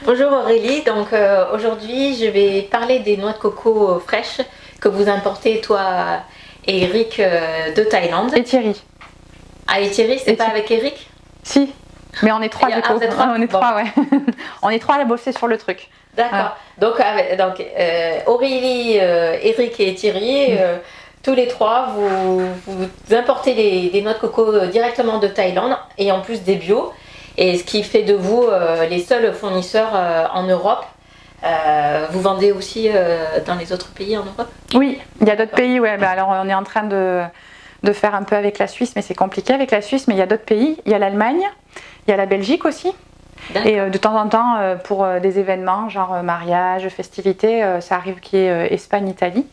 Bonjour Aurélie, donc aujourd'hui je vais parler des noix de coco fraîches que vous importez toi et Eric de Thaïlande. Et Thierry. Ah, et Thierry, c'est pas avec Eric? Si, mais on est trois du coup. Vous êtes trois? On est trois, ouais. On est trois à bosser sur le truc. D'accord. Donc Aurélie, Eric et Thierry, tous les trois, vous importez des noix de coco directement de Thaïlande et en plus des bio. Et ce qui fait de vous les seuls fournisseurs en Europe. Vous vendez aussi dans les autres pays en Europe? Oui, il y a d'autres pays, ouais. Alors on est en train de faire un peu avec la Suisse, mais c'est compliqué avec la Suisse. Mais il y a d'autres pays. Il y a l'Allemagne, il y a la Belgique aussi. Et de temps en temps, pour des événements, genre mariage, festivités, ça arrive qu'il y ait Espagne, Italie.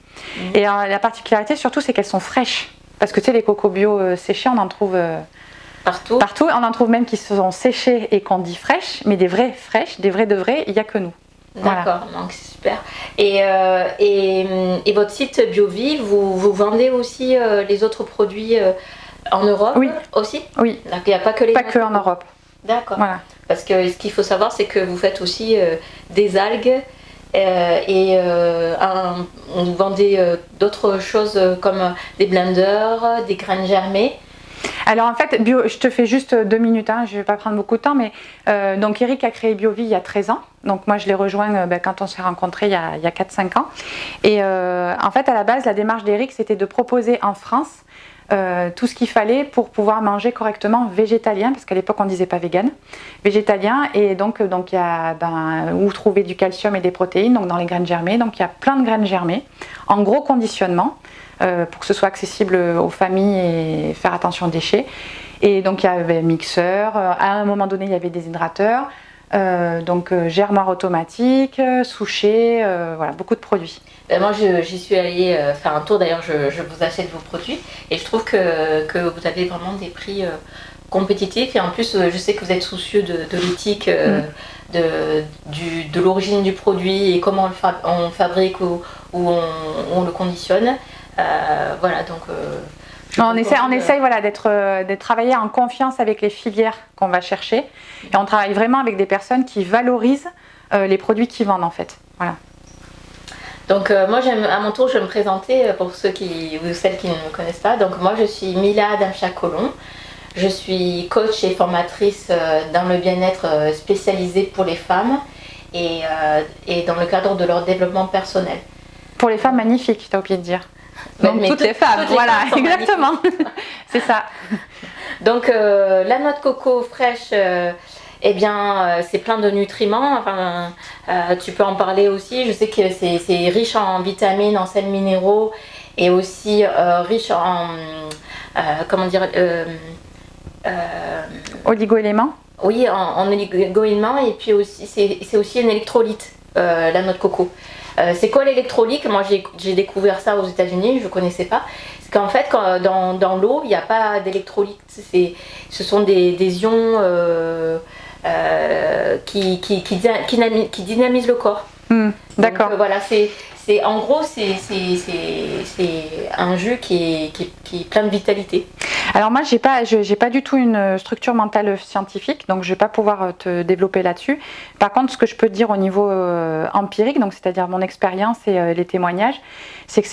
Et la particularité surtout, c'est qu'elles sont fraîches. Parce que tu sais, les cocos bio séchés, on en trouve partout. On en trouve même qui sont séchés et qu'on dit fraîches, mais des vraies fraîches, des vrais de vrais, il n'y a que nous. D'accord, voilà. Donc c'est super. Et votre site BioVie, vous vendez aussi les autres produits en Europe? Oui. Aussi? Oui. Donc il n'y a pas que les... Pas que en Europe. D'accord. Voilà. Parce que ce qu'il faut savoir, c'est que vous faites aussi des algues vous vendez d'autres choses comme des blenders, des graines germées. Alors en fait, je te fais juste 2 minutes, je ne vais pas prendre beaucoup de temps, mais donc Eric a créé BioVie il y a 13 ans. Donc moi je l'ai rejoint quand on s'est rencontrés il y a 4-5 ans. Et en fait à la base, la démarche d'Eric, c'était de proposer en France tout ce qu'il fallait pour pouvoir manger correctement végétalien, parce qu'à l'époque on ne disait pas vegan, végétalien, et donc il y a où trouver du calcium et des protéines, donc dans les graines germées. Donc il y a plein de graines germées en gros conditionnement pour que ce soit accessible aux familles et faire attention aux déchets. Et donc il y avait mixeur, à un moment donné il y avait des hydrateurs, germoire automatique, souchet, voilà, beaucoup de produits. Moi j'y suis allée faire un tour, d'ailleurs je vous achète vos produits et je trouve que vous avez vraiment des prix compétitifs, et en plus je sais que vous êtes soucieux de l'éthique, de l'origine du produit et comment on fabrique ou on le conditionne. Voilà, donc on essaye voilà, d'être travaillé en confiance avec les filières qu'on va chercher, et on travaille vraiment avec des personnes qui valorisent les produits qu'ils vendent en fait. Voilà. Donc moi à mon tour je vais me présenter pour ceux ou celles qui ne me connaissent pas. Donc moi je suis Mila Adamcha-Colomb, je suis coach et formatrice dans le bien-être spécialisé pour les femmes et dans le cadre de leur développement personnel. Pour les femmes magnifiques, tu as oublié de dire. Donc toutes les femmes, voilà, exactement. C'est ça. Donc la noix de coco fraîche, c'est plein de nutriments. Enfin, tu peux en parler aussi. Je sais que c'est riche en vitamines, en sels minéraux, et aussi riche en oligo-éléments. Oui, en oligo-éléments, et puis aussi c'est aussi un électrolyte, la noix de coco. C'est quoi l'électrolyte? Moi j'ai découvert ça aux États-Unis, je ne connaissais pas. C'est qu'en fait dans l'eau il n'y a pas d'électrolyte. Ce sont des ions qui dynamisent le corps. D'accord. Donc, voilà, en gros c'est un jus qui est plein de vitalité. Alors moi j'ai pas du tout une structure mentale scientifique, donc je vais pas pouvoir te développer là-dessus. Par contre, ce que je peux te dire au niveau empirique, donc c'est-à-dire mon expérience et les témoignages, c'est que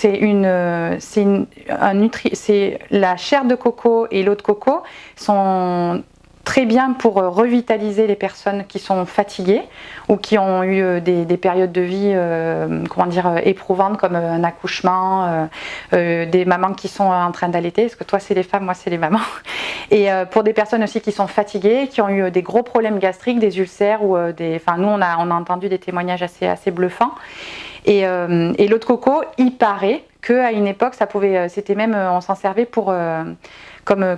c'est la chair de coco et l'eau de coco sont très bien pour revitaliser les personnes qui sont fatiguées ou qui ont eu des périodes de vie éprouvantes, comme un accouchement, des mamans qui sont en train d'allaiter, parce que toi c'est les femmes, moi c'est les mamans, et pour des personnes aussi qui sont fatiguées, qui ont eu des gros problèmes gastriques, des ulcères, nous on a entendu des témoignages assez bluffants. Et l'eau de coco, il paraît qu'à une époque c'était même, on s'en servait comme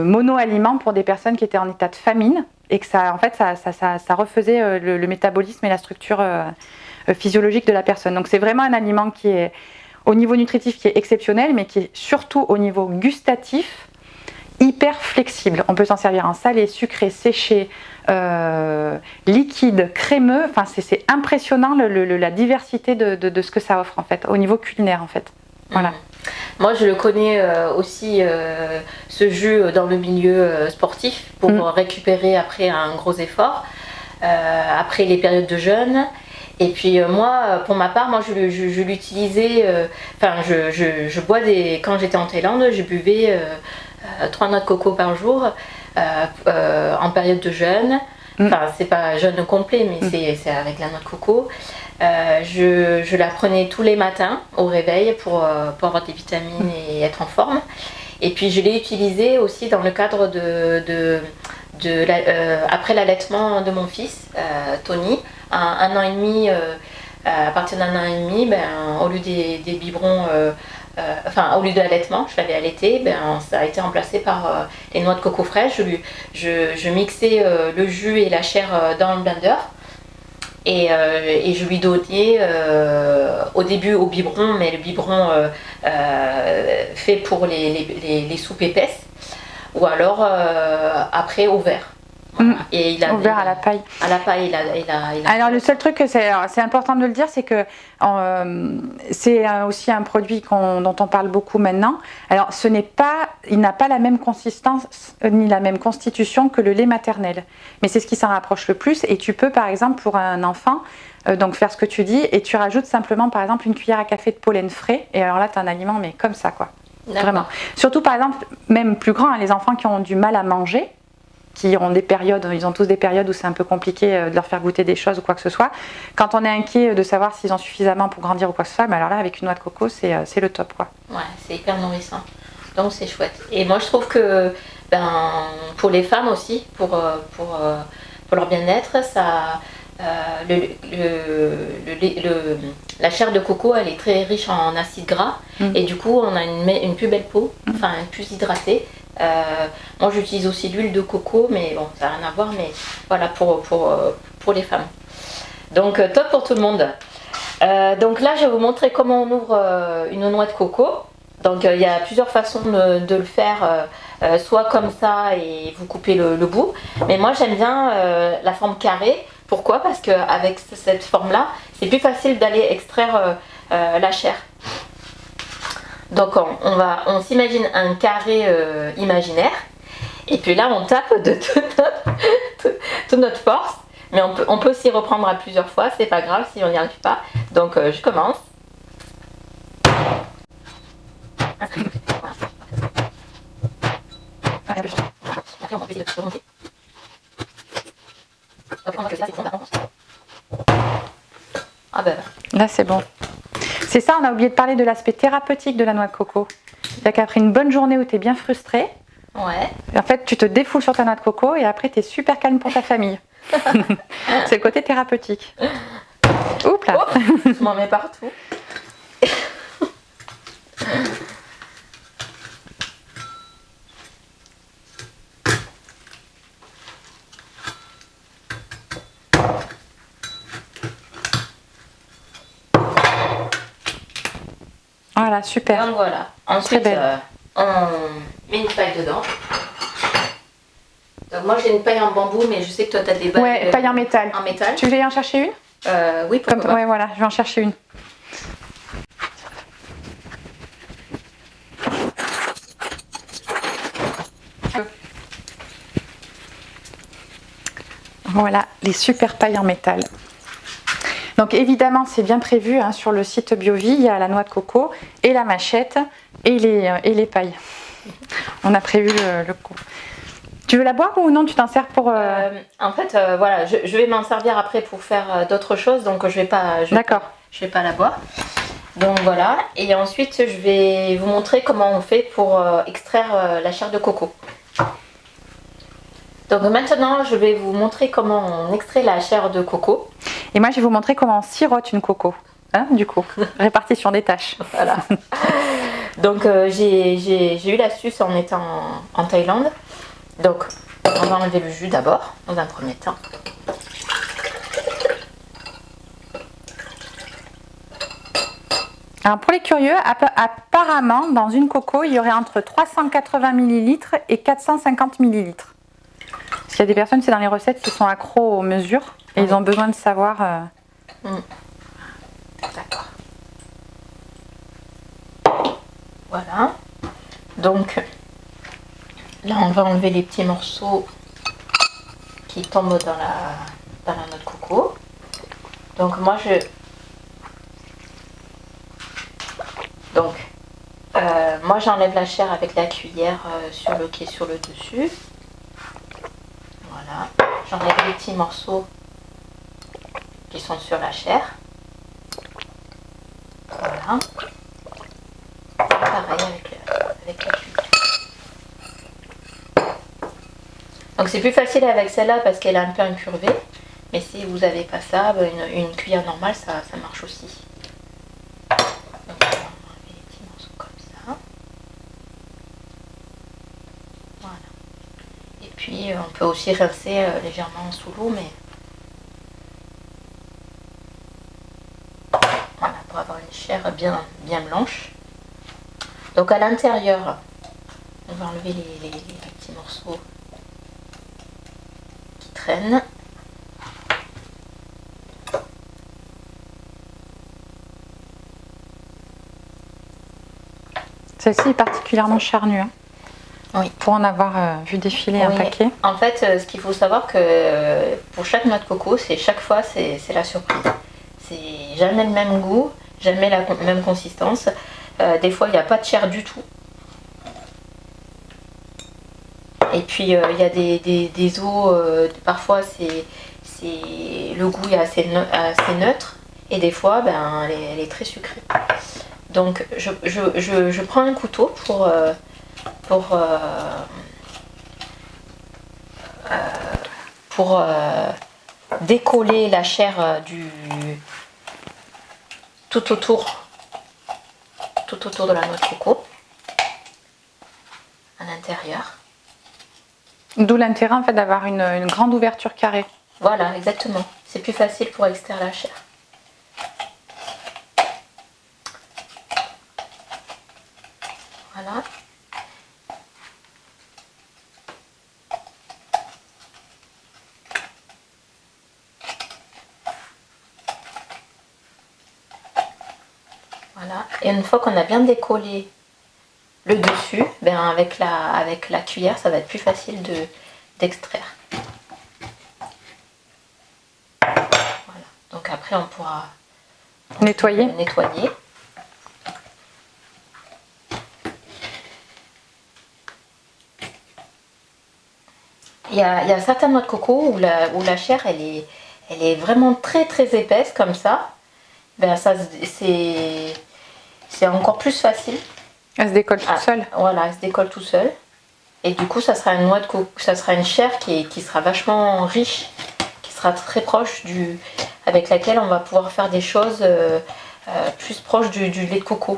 mono-aliment pour des personnes qui étaient en état de famine, et que ça refaisait le métabolisme et la structure physiologique de la personne. Donc c'est vraiment un aliment qui est au niveau nutritif qui est exceptionnel, mais qui est surtout au niveau gustatif hyper flexible. On peut s'en servir en salé, sucré, séché, liquide, crémeux. Enfin c'est impressionnant la diversité de ce que ça offre en fait, au niveau culinaire en fait. Voilà. Moi je le connais aussi, ce jus dans le milieu sportif pour récupérer après un gros effort. après les périodes de jeûne. Et puis moi, pour ma part, moi je l'utilisais, je bois quand j'étais en Thaïlande, je buvais 3 noix de coco par jour en période de jeûne. Enfin, c'est pas jeûne complet, mais c'est avec la noix de coco. Je la prenais tous les matins au réveil pour avoir des vitamines et être en forme. Et puis je l'ai utilisée aussi dans le cadre après l'allaitement de mon fils, Tony, un an et demi. À partir d'un an et demi, au lieu des biberons, au lieu de l'allaitement, je l'avais allaité, ça a été remplacé par les noix de coco fraîches. Je mixais le jus et la chair dans le blender et je lui donnais au début au biberon, mais le biberon fait pour les soupes épaisses, ou alors après au verre. Voilà. Et il a ouvert à la paille. À la paille, Alors le seul truc, c'est important de le dire, c'est que c'est aussi un produit dont on parle beaucoup maintenant. Alors il n'a pas la même consistance ni la même constitution que le lait maternel. Mais c'est ce qui s'en rapproche le plus. Et tu peux par exemple pour un enfant donc faire ce que tu dis et tu rajoutes simplement par exemple une cuillère à café de pollen frais. Et alors là tu as un aliment mais comme ça quoi. Vraiment. Surtout par exemple, même plus grand, les enfants qui ont du mal à manger, qui ont des périodes, ils ont tous des périodes où c'est un peu compliqué de leur faire goûter des choses ou quoi que ce soit. Quand on est inquiet de savoir s'ils ont suffisamment pour grandir ou quoi que ce soit, alors là avec une noix de coco c'est le top quoi. Ouais, c'est hyper nourrissant. Donc c'est chouette. Et moi je trouve que pour les femmes aussi, pour leur bien-être, ça la chair de coco elle est très riche en acides gras et du coup on a une plus belle peau, enfin plus hydratée. Moi j'utilise aussi l'huile de coco, mais bon ça n'a rien à voir, mais voilà pour les femmes. Donc top pour tout le monde. Donc là je vais vous montrer comment on ouvre une noix de coco. Donc il y a plusieurs façons de le faire, soit comme ça et vous coupez le bout, mais moi j'aime bien la forme carrée. Pourquoi? Parce qu'avec cette forme là c'est plus facile d'aller extraire la chair. Donc on s'imagine un carré imaginaire et puis là on tape de toute notre force, mais on peut s'y reprendre à plusieurs fois, c'est pas grave si on n'y arrive pas. Donc je commence. Après on va essayer de remonter. Ah ben là c'est bon. C'est ça, on a oublié de parler de l'aspect thérapeutique de la noix de coco. C'est-à-dire qu'après une bonne journée où tu es bien frustré, en fait tu te défoules sur ta noix de coco et après tu es super calme pour ta famille. C'est le côté thérapeutique. Oups là. Je m'en mets partout. Voilà, super. Donc voilà. Ensuite, on met une paille dedans. Donc moi j'ai une paille en bambou, mais je sais que toi tu as des pailles. Ouais, paille en métal. En métal. Tu veux en chercher une? Oui, pourquoi pas. Ouais, voilà, je vais en chercher une. Voilà, les super pailles en métal. Donc évidemment, c'est bien prévu sur le site BioVie, il y a la noix de coco et la machette et les pailles. On a prévu le coup. Tu veux la boire ou non? Tu t'en sers pour... En fait, voilà, je vais m'en servir après pour faire d'autres choses, donc je vais pas la boire. Donc voilà, et ensuite je vais vous montrer comment on fait pour extraire la chair de coco. Donc maintenant, je vais vous montrer comment on extrait la chair de coco. Et moi, je vais vous montrer comment on sirote une coco, du coup, répartition des tâches. Voilà. Donc j'ai eu l'astuce en étant en Thaïlande. Donc on va enlever le jus d'abord, dans un premier temps. Alors pour les curieux, apparemment, dans une coco, il y aurait entre 380 ml et 450 ml. Parce qu'il y a des personnes, c'est dans les recettes, qui sont accros aux mesures et ils ont besoin de savoir. D'accord. Voilà. Donc là, on va enlever les petits morceaux qui tombent dans la noix de coco. Donc moi moi j'enlève la chair avec la cuillère qui est sur le dessus. Voilà. J'enlève les petits morceaux qui sont sur la chair. Voilà. Pareil avec la cuillère. Donc c'est plus facile avec celle-là parce qu'elle est un peu incurvée. Mais si vous n'avez pas ça, une cuillère normale, ça marche aussi. Donc on va enlever les petits morceaux comme ça. Voilà. Et puis on peut aussi rincer légèrement sous l'eau, mais voilà, pour avoir une chair bien blanche. Donc à l'intérieur, on va enlever les petits morceaux qui traînent. Celle-ci est particulièrement charnue. Hein. Oui. Pour en avoir vu défiler un paquet. En fait, ce qu'il faut savoir que pour chaque noix de coco, chaque fois c'est la surprise. C'est jamais le même goût, jamais la même consistance. Des fois, il n'y a pas de chair du tout. Et puis il y a des os, parfois le goût est assez neutre, et des fois elle est très sucrée. Donc je prends un couteau pour décoller la chair tout autour de la noix de coco à l'intérieur. D'où l'intérêt en fait d'avoir une grande ouverture carrée. Voilà, exactement. C'est plus facile pour extraire la chair. Voilà. Voilà. Et une fois qu'on a bien décollé le dessus, avec la cuillère, ça va être plus facile d'extraire. Voilà. Donc après, on pourra nettoyer. Il y a certaines noix de coco où la chair elle est vraiment très très épaisse comme ça. C'est encore plus facile. Elle se décolle toute seule. Voilà, elle se décolle toute seule. Et du coup, ça sera une noix de coco, ça sera une chair qui sera vachement riche, qui sera très proche avec laquelle on va pouvoir faire des choses plus proches du lait de coco.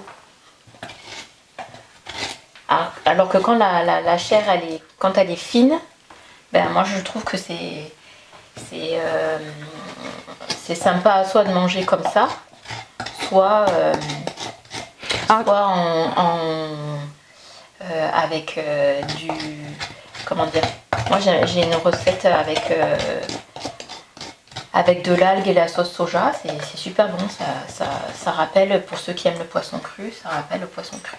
Alors que quand la chair quand elle est fine, moi je trouve que c'est sympa soit de manger comme ça, soit avec du... Comment dire? Moi j'ai une recette avec de l'algue et la sauce soja, c'est super bon, ça rappelle, pour ceux qui aiment le poisson cru, ça rappelle le poisson cru.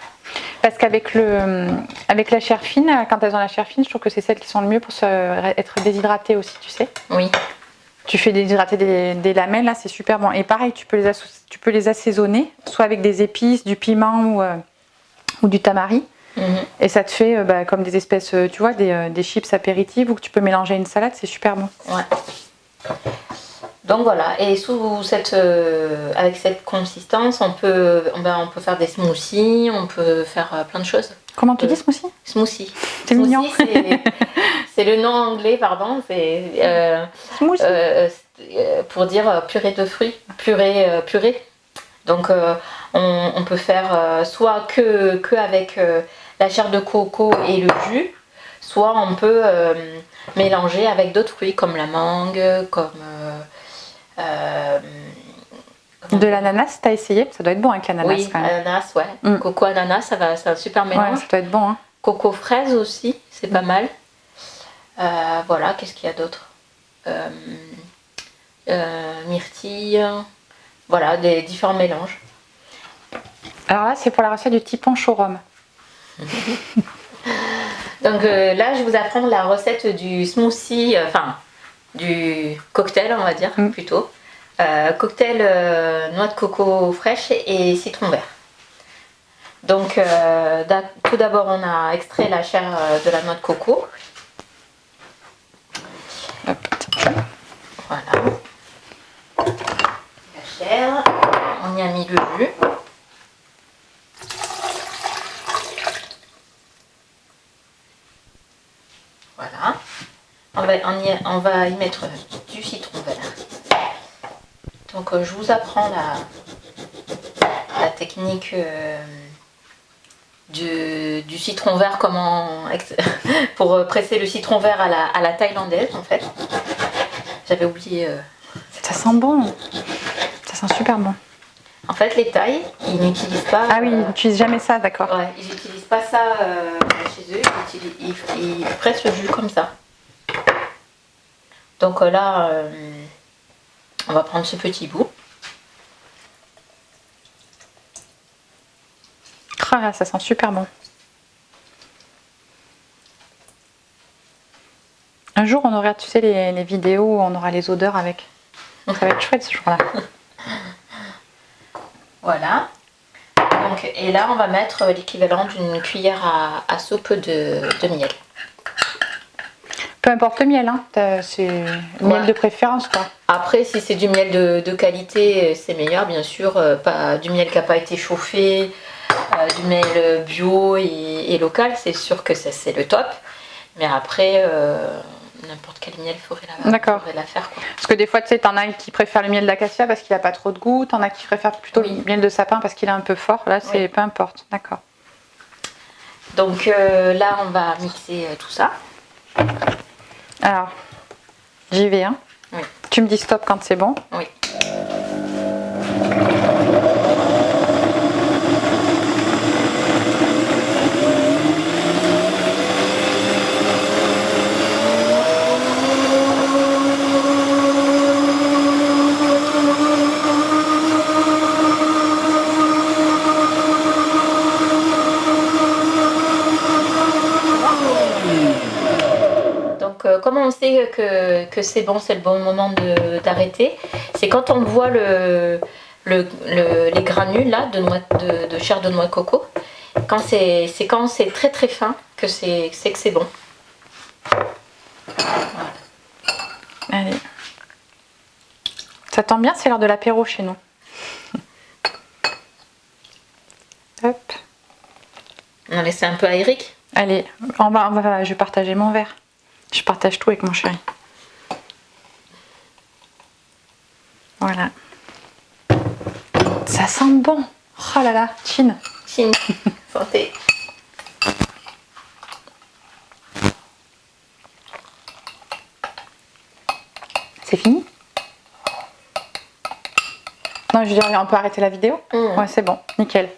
Parce qu'avec la chair fine, quand elles ont la chair fine, je trouve que c'est celles qui sont le mieux pour être déshydratées aussi, tu sais. Oui. Tu fais déshydrater des lamelles, là c'est super bon. Et pareil, tu peux les assaisonner, soit avec des épices, du piment ou du tamari. Et ça te fait comme des espèces, tu vois, des chips apéritives ou que tu peux mélanger à une salade, c'est super bon. Ouais. Donc voilà, et avec cette consistance, on peut faire des smoothies, on peut faire plein de choses. Comment tu dis smoothie? Smoothie. C'est mignon. C'est le nom anglais, pardon. C'est pour dire purée de fruits, purée. Donc on peut faire soit que avec la chair de coco et le jus, soit on peut mélanger avec d'autres fruits comme la mangue, comme de l'ananas, t'as essayé? Ça doit être bon avec l'ananas. Oui, quand même. ananas, ouais. Coco ananas, c'est un super mélange. Ouais, ça doit être bon. Hein. Coco fraise aussi, c'est pas mal. Voilà, qu'est-ce qu'il y a d'autre? Myrtille, voilà, des différents mélanges. Alors là, c'est pour la recette du petit punch au rhum. Donc là, je vais vous apprendre la recette du smoothie, du cocktail, on va dire, plutôt. Cocktail noix de coco fraîche et citron vert. Donc, tout d'abord, on a extrait la chair de la noix de coco. Voilà. La chair, on y a mis le jus. Voilà. On va y mettre du citron vert. Donc je vous apprends la technique du citron vert, pour presser le citron vert à la thaïlandaise en fait. J'avais oublié. Ça sent bon. Ça sent super bon. En fait, les Thaïs, ils n'utilisent pas. Ah oui, ils n'utilisent jamais ça, d'accord. Ouais, ils n'utilisent pas ça chez eux. Ils pressent le jus comme ça. Donc là, on va prendre ce petit bout. Ah là, ça sent super bon. Un jour, on aura, tu sais, les vidéos où on aura les odeurs avec. Ça va être chouette ce jour-là. Voilà. Donc, et là, on va mettre l'équivalent d'une cuillère à soupe de miel. Peu importe le miel, hein. C'est miel de préférence, quoi. Après, si c'est du miel de qualité, c'est meilleur, bien sûr. Pas du miel qui n'a pas été chauffé, du miel bio et local, c'est sûr que c'est le top. Mais après, n'importe quel miel ferait l'affaire, quoi. Parce que des fois, tu sais, t'en as qui préfèrent le miel d'acacia parce qu'il n'a pas trop de goût, t'en as qui préfèrent plutôt le miel de sapin parce qu'il est un peu fort. Là, c'est peu importe, d'accord. Donc là, on va mixer tout ça. Alors, j'y vais, hein. Oui. Tu me dis stop quand c'est bon. Oui. Comment on sait que c'est bon, c'est le bon moment d'arrêter? C'est quand on voit les granules là, de chair de noix de coco. Quand c'est très très fin que c'est bon. Voilà. Allez. Ça tombe bien, c'est l'heure de l'apéro chez nous. Hop. On a laissé un peu à Eric. Allez, je vais partager mon verre. Je partage tout avec mon chéri. Voilà. Ça sent bon. Oh là là, chin. Chin. Santé. C'est fini? Non, je veux dire, on peut arrêter la vidéo? Ouais, c'est bon, nickel.